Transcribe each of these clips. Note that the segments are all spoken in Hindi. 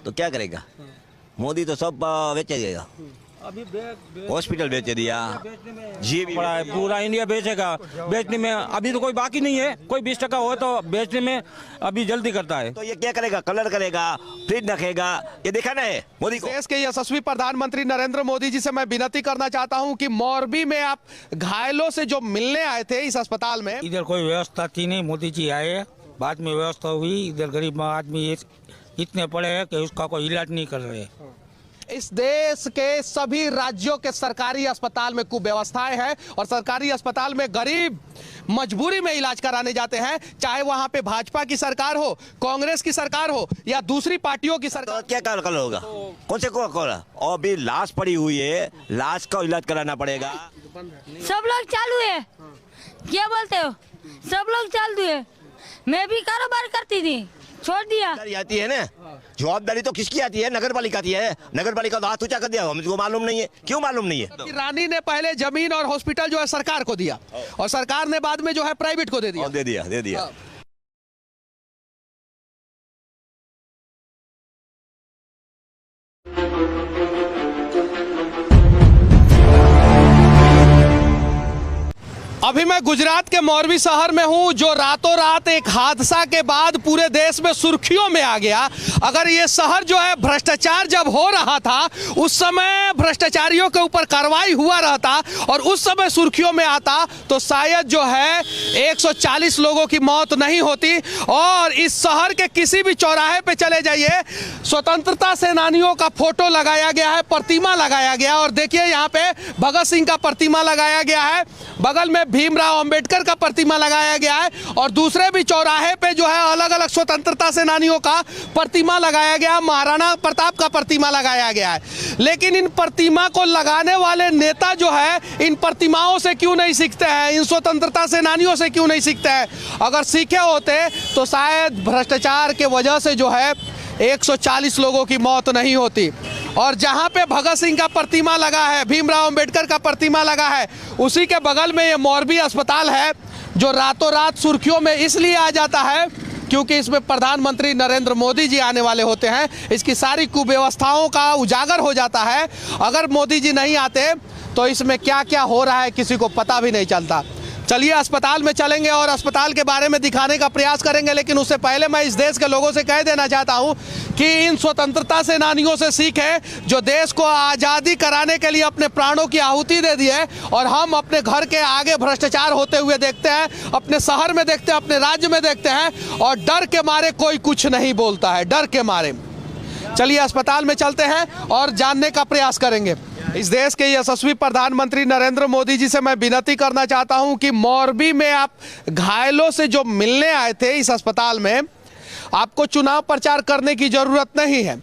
तो क्या करेगा? मोदी तो सब बेच देगा। अभी हॉस्पिटल बेच दिया, जी भी पड़ा है, पूरा इंडिया बेचेगा। बेचने में अभी तो कोई बाकी नहीं है, कोई 20% हो तो बेचने में अभी जल्दी करता है। तो ये क्या करेगा? कलर करेगा, फ्रिज रखेगा, ये दिखाना है मोदी को। देश के यशस्वी प्रधानमंत्री नरेंद्र मोदी जी से मैं विनती करना चाहता हूं कि मोरबी में आप घायलों से जो मिलने आए थे इस अस्पताल में, इधर कोई व्यवस्था थी नहीं, मोदी जी आए, बाद में व्यवस्था हुई। इधर गरीब आदमी इतने पड़े हैं कि उसका कोई इलाज नहीं कर रहे। इस देश के सभी राज्यों के सरकारी अस्पताल में कुव्यवस्थाएं हैं और सरकारी अस्पताल में गरीब मजबूरी में इलाज कराने जाते हैं, चाहे वहां पे भाजपा की सरकार हो, कांग्रेस की सरकार हो या दूसरी पार्टियों की सरकार। तो क्या कल होगा? कौन से को और अभी लाश पड़ी हुई है, लाश का इलाज कराना पड़ेगा। सब लोग चालू है, क्या बोलते हो? सब लोग चालू है। मैं भी कारोबार करती थी, छोड़ दिया। आती है ना, जवाबदारी तो किसकी आती है? नगर पालिका आती है। नगर पालिका तो हाथ ऊंचा कर दिया, हमको मालूम नहीं है। क्यों मालूम नहीं है? रानी ने पहले जमीन और हॉस्पिटल जो है सरकार को दिया और सरकार ने बाद में जो है प्राइवेट को दे दिया। दे दिया। अभी मैं गुजरात के मोरबी शहर में हूं, जो रातों रात एक हादसा के बाद पूरे देश में सुर्खियों में आ गया। अगर ये शहर जो है भ्रष्टाचार जब हो रहा था, उस समय भ्रष्टाचारियों के ऊपर कार्रवाई हुआ रहता और उस समय सुर्खियों में आता, तो शायद जो है 140 लोगों की मौत नहीं होती। और इस शहर के किसी भी चौराहे पे चले जाइए, स्वतंत्रता सेनानियों का फोटो लगाया गया है, प्रतिमा लगाया गया। और देखिए यहाँ पे भगत सिंह का प्रतिमा लगाया गया है, बगल में भीमराव अंबेडकर का प्रतिमा लगाया गया है और दूसरे भी चौराहे पे जो है अलग अलग स्वतंत्रता सेनानियों का प्रतिमा लगाया गया है, महाराणा प्रताप का प्रतिमा लगाया गया है। लेकिन इन प्रतिमा को लगाने वाले नेता जो है इन प्रतिमाओं से क्यों नहीं सीखते हैं, इन स्वतंत्रता सेनानियों से क्यों नहीं सीखते हैं? अगर सीखे होते तो शायद भ्रष्टाचार के वजह से जो है 140 लोगों की मौत नहीं होती। और जहां पे भगत सिंह का प्रतिमा लगा है, भीमराव अंबेडकर का प्रतिमा लगा है, उसी के बगल में ये मोरबी अस्पताल है, जो रातों रात सुर्खियों में इसलिए आ जाता है क्योंकि इसमें प्रधानमंत्री नरेंद्र मोदी जी आने वाले होते हैं। इसकी सारी कुव्यवस्थाओं का उजागर हो जाता है। अगर मोदी जी नहीं आते तो इसमें क्या क्या हो रहा है किसी को पता भी नहीं चलता। चलिए अस्पताल में चलेंगे और अस्पताल के बारे में दिखाने का प्रयास करेंगे, लेकिन उससे पहले मैं इस देश के लोगों से कह देना चाहता हूं कि इन स्वतंत्रता सेनानियों से सीखें जो देश को आज़ादी कराने के लिए अपने प्राणों की आहुति दे दी है। और हम अपने घर के आगे भ्रष्टाचार होते हुए देखते हैं, अपने शहर में देखते हैं, अपने राज्य में देखते हैं और डर के मारे कोई कुछ नहीं बोलता है, डर के मारे। चलिए अस्पताल में चलते हैं और जानने का प्रयास करेंगे। इस देश के यशस्वी प्रधानमंत्री नरेंद्र मोदी जी से मैं विनती करना चाहता हूं कि मोरबी में आप घायलों से जो मिलने आए थे इस अस्पताल में, आपको चुनाव प्रचार करने की जरूरत नहीं है।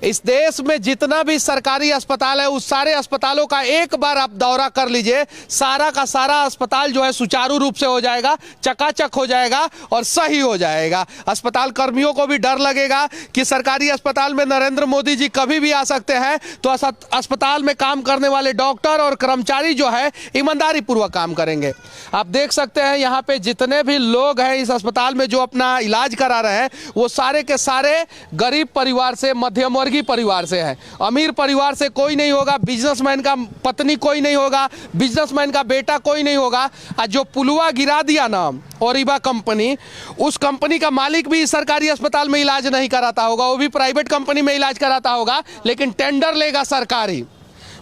इस देश में जितना भी सरकारी अस्पताल है उस सारे अस्पतालों का एक बार आप दौरा कर लीजिए, सारा का सारा अस्पताल जो है सुचारू रूप से हो जाएगा, चकाचक हो जाएगा और सही हो जाएगा। अस्पताल कर्मियों को भी डर लगेगा कि सरकारी अस्पताल में नरेंद्र मोदी जी कभी भी आ सकते हैं, तो अस्पताल में काम करने वाले डॉक्टर और कर्मचारी जो है ईमानदारी पूर्वक काम करेंगे। आप देख सकते हैं यहाँ पे जितने भी लोग हैं इस अस्पताल में जो अपना इलाज करा रहे हैं, वो सारे के सारे गरीब परिवार से, मध्यम वर्गीय परिवार से है। अमीर परिवार से कोई नहीं होगा, बिजनेसमैन का पत्नी कोई नहीं होगा, बिजनेसमैन का बेटा कोई नहीं होगा। आज जो पुलवा गिरा दिया ना ओरिबा कंपनी, उस कंपनी का मालिक भी सरकारी अस्पताल में इलाज नहीं कराता होगा, वो भी प्राइवेट कंपनी में इलाज कराता होगा, लेकिन टेंडर लेगा सरकारी।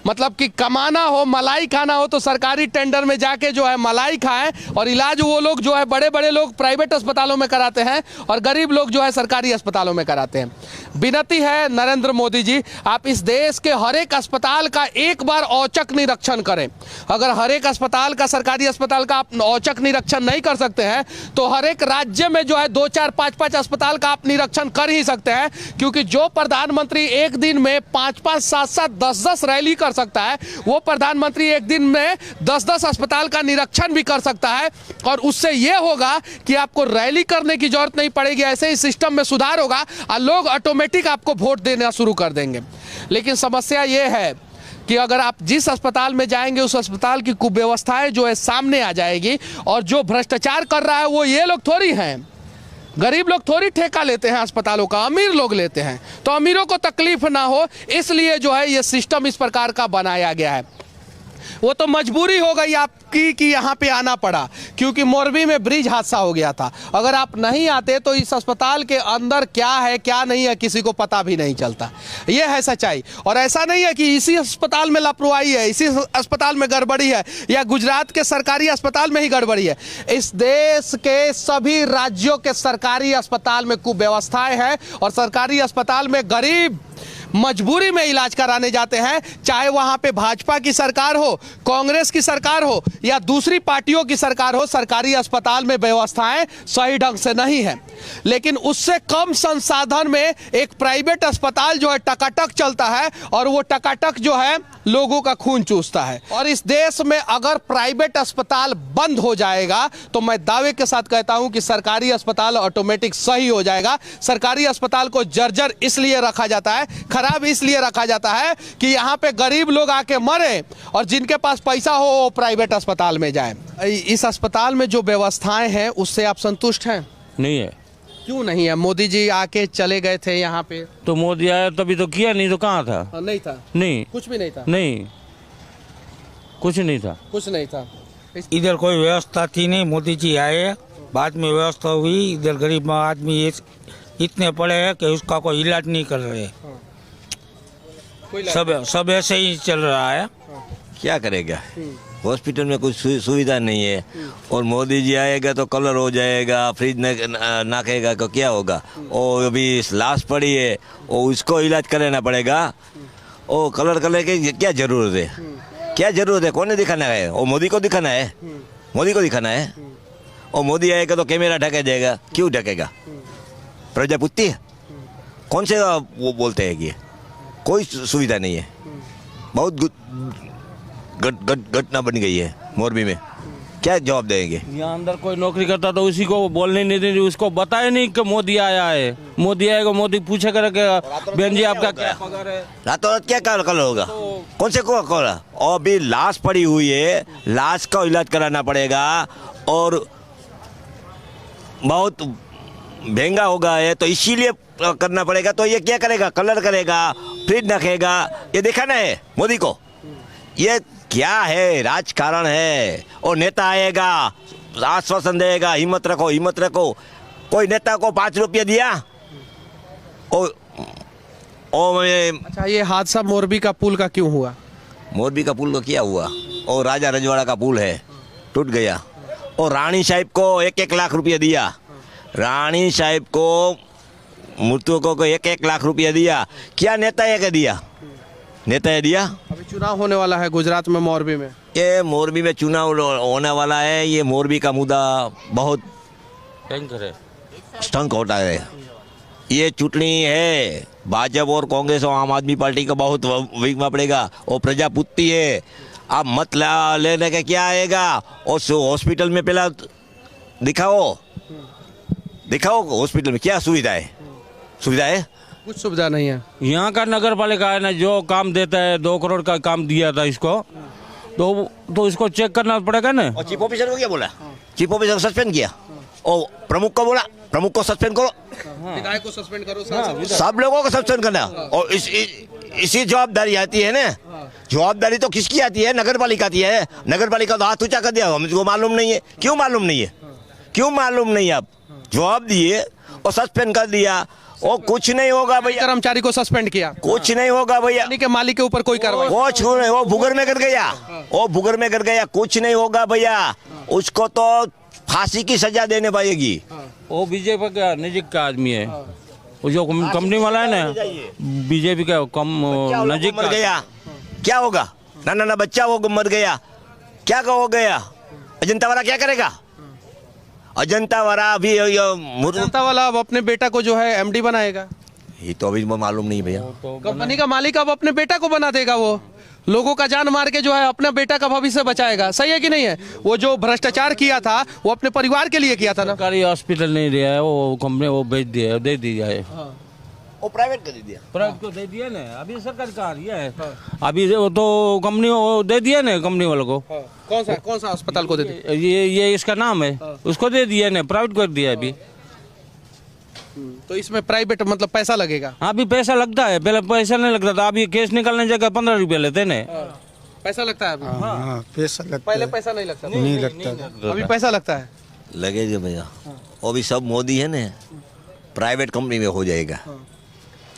मतलब कि कमाना हो, मलाई खाना हो तो सरकारी टेंडर में जाके जो है मलाई खाएं और इलाज वो लोग जो है बड़े बड़े लोग प्राइवेट अस्पतालों में कराते हैं और गरीब लोग जो है सरकारी अस्पतालों में कराते हैं। विनती है नरेंद्र मोदी जी, आप इस देश के हर एक अस्पताल का एक बार औचक निरीक्षण करें। अगर हर एक अस्पताल का, सरकारी अस्पताल का आप औचक निरीक्षण नहीं कर सकते हैं तो हर एक राज्य में जो है 2, 4, 5 अस्पताल का आप निरीक्षण कर ही सकते हैं, क्योंकि जो प्रधानमंत्री एक दिन में 5, 7, 10 रैली कर सकता है, वो प्रधानमंत्री एक दिन में 10 अस्पताल का निरीक्षण भी कर सकता है। और उससे ये होगा कि आपको रैली करने की जरूरत नहीं पड़ेगी, ऐसे ही सिस्टम में सुधार होगा और लोग ऑटोमेटिक आपको वोट देना शुरू कर देंगे। लेकिन समस्या ये है कि अगर आप जिस अस्पताल में जाएंगे उस अस्पताल की कुव्यवस्थाएं जो है सामने आ जाएगी और जो भ्रष्टाचार कर रहा है वो ये लोग थोड़ी हैं। गरीब लोग थोड़ी ठेका लेते हैं अस्पतालों का, अमीर लोग लेते हैं। तो अमीरों को तकलीफ ना हो इसलिए जो है ये सिस्टम इस प्रकार का बनाया गया है। वो तो मजबूरी हो गई आपकी कि यहाँ पे आना पड़ा, क्योंकि मोरबी में ब्रिज हादसा हो गया था। अगर आप नहीं आते तो इस अस्पताल के अंदर क्या है क्या नहीं है किसी को पता भी नहीं चलता। ये है सच्चाई। और ऐसा नहीं है कि इसी अस्पताल में लापरवाही है, इसी अस्पताल में गड़बड़ी है या गुजरात के सरकारी अस्पताल में ही गड़बड़ी है। इस देश के सभी राज्यों के सरकारी अस्पताल में कुव्यवस्थाएं हैं और सरकारी अस्पताल में गरीब मजबूरी में इलाज कराने जाते हैं, चाहे वहां पे भाजपा की सरकार हो, कांग्रेस की सरकार हो या दूसरी पार्टियों की सरकार हो। सरकारी अस्पताल में व्यवस्थाएं सही ढंग से नहीं है, लेकिन उससे कम संसाधन में एक प्राइवेट अस्पताल जो है टकाटक चलता है और वो टकाटक जो है लोगों का खून चूसता है। और इस देश में अगर प्राइवेट अस्पताल बंद हो जाएगा तो मैं दावे के साथ कहता हूं कि सरकारी अस्पताल ऑटोमेटिक सही हो जाएगा। सरकारी अस्पताल को जर्जर इसलिए रखा जाता है, खराब इसलिए रखा जाता है कि यहाँ पे गरीब लोग आके मरे और जिनके पास पैसा हो वो प्राइवेट अस्पताल में जाए। इस अस्पताल में जो व्यवस्थाएं हैं उससे आप संतुष्ट हैं? नहीं है। क्यों नहीं है? मोदी जी आके चले गए थे यहाँ पे। तो मोदी आया तभी तो किया, नहीं तो कहाँ था? नहीं था। नहीं, कुछ भी नहीं था। नहीं, कुछ नहीं था। कुछ नहीं था। इधर कोई व्यवस्था थी नहीं, मोदी जी आए, बाद में व्यवस्था हुई। इधर गरीब आदमी इतने पड़े हैं कि उसका कोई इलाज नहीं कर रहे। सब ऐसे ही चल रहा है। क्या करेगा? हॉस्पिटल में कुछ सुविधा नहीं है और मोदी जी आएगा तो कलर हो जाएगा, फ्रिज नाखेगा तो क्या होगा? और अभी लाश पड़ी है और उसको इलाज कराना पड़ेगा। और कलर करने की क्या जरूरत है? क्या जरूरत है? कौन दिखाना है? और मोदी को दिखाना है, मोदी को दिखाना है। और मोदी आएगा तो कैमरा ढका जाएगा। क्यों ढकेगा? प्रजापुत्ती है? कौन से वो बोलते हैं कि कोई सुविधा नहीं है। बहुत घटना बन गई है मोरबी में। क्या जवाब देंगे? यहाँ अंदर कोई नौकरी करता तो उसी को बोलने नहीं देंगे, उसको बताए नहीं कि मोदी आया है। मोदी आएगा, मोदी पूछे करेगा बहन जी आपका क्या पगार है? रातों रात क्या कल होगा? कौन से को कल? और अभी लाश पड़ी हुई है, लाश का इलाज कराना पड़ेगा और बहुत महंगा होगा है तो इसीलिए करना पड़ेगा। तो ये क्या करेगा? कलर करेगा, फ्रिज रखेगा। ये दिखाना है मोदी को। ये क्या है? राजकारण है। और नेता आएगा, आश्वासन देगा, हिम्मत रखो, हिम्मत रखो। कोई नेता को 5 रुपया दिया? अच्छा, ये हादसा मोरबी का पुल का क्यों हुआ? मोरबी का पुल का क्या हुआ? और राजा रजवाड़ा का पुल है, टूट गया। और रानी साहिब को 1-1 लाख रुपया दिया। रानी साहिब को मृतकों को 1-1 लाख रुपया दिया। क्या नेता ये दिया? नेता ये दिया? अभी चुनाव होने वाला है गुजरात में, मोरबी में। ये मोरबी में चुनाव होने वाला है। ये मोरबी का मुद्दा बहुत भयंकर है, स्टंक होता है। ये चुटनी है भाजपा और कांग्रेस और आम आदमी पार्टी का बहुत वीक पड़ेगा। और प्रजापुत्ती है। आप मत लेने का क्या आएगा? और हॉस्पिटल में पहला दिखाओ, दिखाओ हॉस्पिटल में क्या सुविधा है? सुविधा है? कुछ सुविधा नहीं है। यहाँ का नगर पालिका है ना, जो काम देता है 2 करोड़ का काम दिया था इसको, तो इसको चेक करना पड़ेगा ना। और चीफ ऑफिसर को क्या बोला? चीफ ऑफिसर को सस्पेंड किया। और प्रमुख को बोला, प्रमुख को सस्पेंड करो, विधायक को सस्पेंड करो, सब लोगों को सस्पेंड करना। और इसी जवाबदारी आती है ना। जवाबदारी तो किसकी आती है? नगर पालिका की है। नगर पालिका तो हाथ ऊंचा कर दिया, हमको मालूम नहीं है। क्यों मालूम नहीं है? क्यों मालूम नहीं? आप जवाब दिए और सस्पेंड कर दिया और कुछ नहीं होगा भैया। कर्मचारी को सस्पेंड किया, कुछ नहीं होगा भैया। के मालिक के ऊपर कोई कार्रवाई? वो भूगर में कर गया, वो भूगर में कर गया। कुछ नहीं होगा भैया। उसको तो फांसी की सजा देने पाएगी। वो बीजेपी का नजीक का आदमी है, वो जो कंपनी वाला है ना, बीजेपी का नजीक मर गया। क्या होगा? ना बच्चा वो मर गया, क्या हो गया? अजंता वाला क्या करेगा? अजंता वाला अभी अजंता वाला अब अपने बेटा को जो है एमडी बनाएगा। ये तो अभी मालूम नहीं भैया। कंपनी का मालिक अब अपने बेटा को बना देगा। वो लोगों का जान मार के जो है अपना बेटा का भविष्य बचाएगा। सही है कि नहीं है? वो जो भ्रष्टाचार किया था वो अपने परिवार के लिए किया था ना। सरकारी हॉस्पिटल नहीं दिया है, वो कंपनी वो बेच दिया, दे दिया है। वो प्राइवेट कर दिया, प्राइवेट को दे दिया ना। अभी सरकार कहाँ दिया है? अभी वो तो कंपनी वो दे दिया ना, कंपनी वालों को। कौन सा अस्पताल को दे दिया? ये इसका नाम है, उसको दे दिया ना, प्राइवेट कर दिया अभी। तो इसमें प्राइवेट मतलब पैसा लगेगा? अभी पैसा लगता है, पहले पैसा नहीं लगता था। अभी केस निकलने जगह 15 रुपये लेते ने। पैसा लगता है अभी? हाँ, पैसा लगता पहले पैसा नहीं लगता? नहीं लगता। अभी पैसा लगता है? लगेगा भैया। वो भी सब मोदी है ना, प्राइवेट कंपनी में हो जाएगा,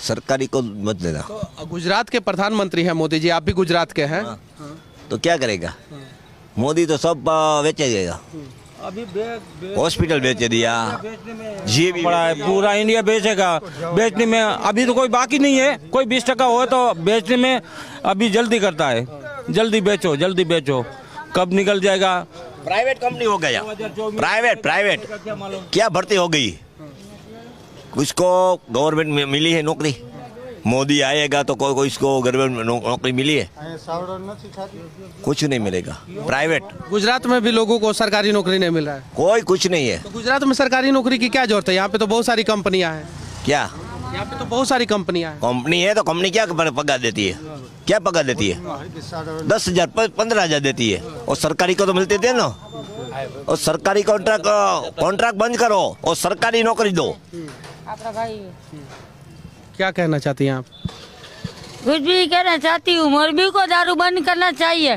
सरकारी को मत लेना। तो गुजरात के प्रधानमंत्री हैं मोदी जी, आप भी गुजरात के हैं। तो क्या करेगा मोदी? तो सब बेचेगा, अभी हॉस्पिटल बेच दिया, जी भी बड़ा है, पूरा इंडिया बेचेगा। बेचने में अभी तो कोई बाकी नहीं है। कोई 20% हो तो बेचने में अभी जल्दी करता है। जल्दी बेचो, जल्दी बेचो, कब निकल जाएगा। प्राइवेट कंपनी हो गया, प्राइवेट क्या भर्ती हो गई, उसको गवर्नमेंट में मिली है नौकरी। मोदी आएगा तो कोई इसको गवर्नमेंट नौकरी मिली है? कुछ नहीं मिलेगा। प्राइवेट गुजरात में भी लोगों को सरकारी नौकरी नहीं मिल रहा है। कोई कुछ नहीं है। तो गुजरात में सरकारी नौकरी की क्या जरूरत है? यहाँ पे तो बहुत सारी कंपनियां हैं। क्या यहाँ पे तो बहुत सारी कंपनियां हैं। कंपनी है तो कंपनी क्या पगार देती है? क्या पगार देती है? 10,000 15,000 देती है। और सरकारी को तो मिलते थे ना। और सरकारी कॉन्ट्रैक्ट बंद करो और सरकारी नौकरी दो। क्या कहना चाहती हैं आप? कुछ भी कहना चाहती हूँ, मोरबी को दारू बंद करना चाहिए।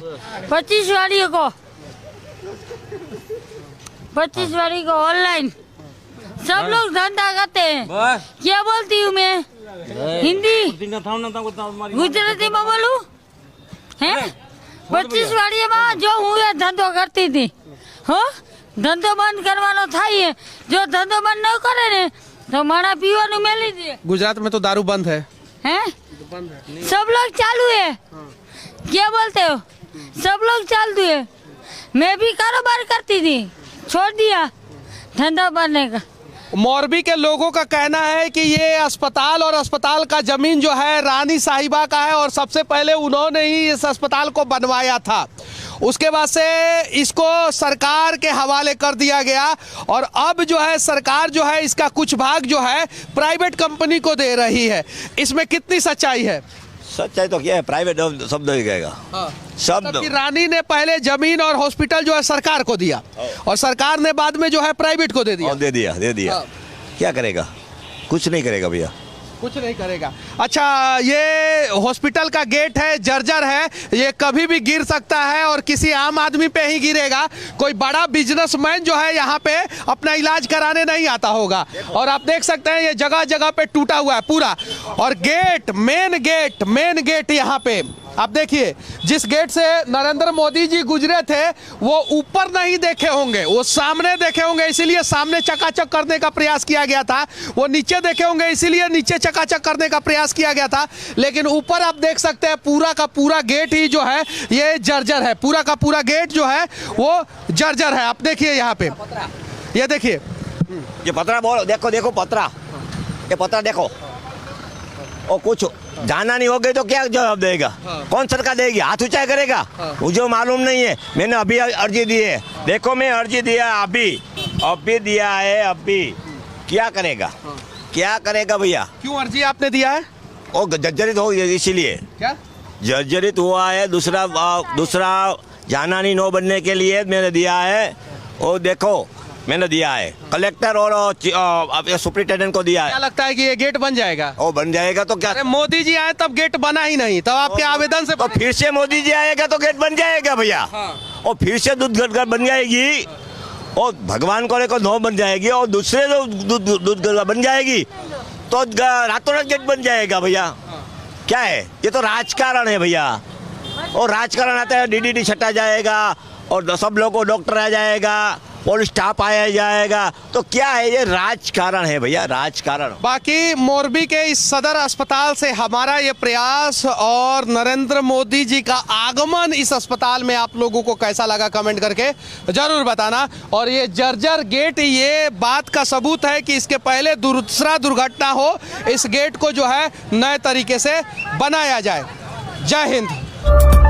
25 वाली को, 25 वाली को ऑनलाइन सब लोग धंधा करते हैं। क्या बोलती हूँ मैं? हिंदी गुजराती में बोलूं है? 25 वाली में जो हूँ ये धंधो करती थी। हो धंधो बंद करवानो થાય जो धंधो बंद न करे ने तो माना पीवानु मेली दे। गुजरात में तो दारू बंद है। हैं? सब लोग चालू है। क्या बोलते हो? सब लोग चालू है। मैं भी कारोबार करती थी, छोड़ दिया धंधा बनने का। मोरबी के लोगों का कहना है कि ये अस्पताल और अस्पताल का जमीन जो है रानी साहिबा का है और सबसे पहले उन्होंने ही इस अस्पताल को बनवाया था। उसके बाद से इसको सरकार के हवाले कर दिया गया और अब जो है सरकार जो है इसका कुछ भाग जो है प्राइवेट कंपनी को दे रही है। इसमें कितनी सच्चाई है? सच्चाई तो क्या है, प्राइवेट शब्द ही कहेगा। शब्द रानी ने पहले जमीन और हॉस्पिटल जो है सरकार को दिया और सरकार ने बाद में जो है प्राइवेट को दे दिया। दे दिया। क्या करेगा? कुछ नहीं करेगा भैया, कुछ नहीं करेगा। अच्छा, ये हॉस्पिटल का गेट है, जर्जर है, ये कभी भी गिर सकता है और किसी आम आदमी पे ही गिरेगा। कोई बड़ा बिजनेसमैन जो है यहाँ पे अपना इलाज कराने नहीं आता होगा। और आप देख सकते हैं ये जगह जगह पे टूटा हुआ है पूरा। और गेट, मेन गेट यहाँ पे आप देखिए, जिस गेट से नरेंद्र मोदी जी गुजरे थे वो ऊपर नहीं देखे होंगे, वो सामने देखे होंगे, इसीलिए सामने चकाचक करने का प्रयास किया गया था। वो नीचे देखे होंगे, इसीलिए नीचे चकाचक करने का प्रयास किया गया था। लेकिन ऊपर आप देख सकते हैं पूरा का पूरा गेट ही जो है ये जर्जर है। पूरा का पूरा गेट जो है वो जर्जर है। आप देखिए यहाँ पे, ये देखिए, ये पतरा बोलो, देखो पतरा, ये पतरा देखो। और कुछ जाना नहीं हो गई तो क्या जवाब देगा? कौन सरकार देगी? हाथ ऊंचा करेगा? मुझे मालूम नहीं है। मैंने अभी अर्जी दी है, देखो मैं अर्जी दिया अभी दिया है। अभी क्या करेगा? क्या करेगा भैया? क्यों अर्जी आपने दिया है? वो जर्जरित हो गया, इसीलिए क्या जर्जरित हुआ है। दूसरा जाना नहीं नो बनने के लिए मैंने दिया है। वो देखो मैंने दिया है, कलेक्टर और सुपरिटेंडेंट को दिया है। क्या लगता है कि ये गेट बन जाएगा? वो बन जाएगा तो क्या? अरे मोदी जी आए तब गेट बना ही नहीं, तब आपके आवेदन से तो फिर से मोदी जी आएगा तो गेट बन जाएगा भैया। और फिर से दूध बन जाएगी और भगवान करे को नो बन जाएगी और दूसरे दूध बन जाएगी तो रातों रात गेट बन जाएगा भैया। क्या है? ये तो राजकारण है भैया। और राजकारण आता है, डीडीटी छटा जाएगा और सब लोगों को डॉक्टर आ जाएगा, पुलिस स्टाफ आया जाएगा। तो क्या है? ये राजकारण है भैया, राजकारण। बाकी मोरबी के इस सदर अस्पताल से हमारा ये प्रयास और नरेंद्र मोदी जी का आगमन इस अस्पताल में आप लोगों को कैसा लगा कमेंट करके जरूर बताना। और ये जर्जर गेट ये बात का सबूत है कि इसके पहले दूसरा दुर्घटना हो, इस गेट को जो है नए तरीके से बनाया जाए। जय हिंद।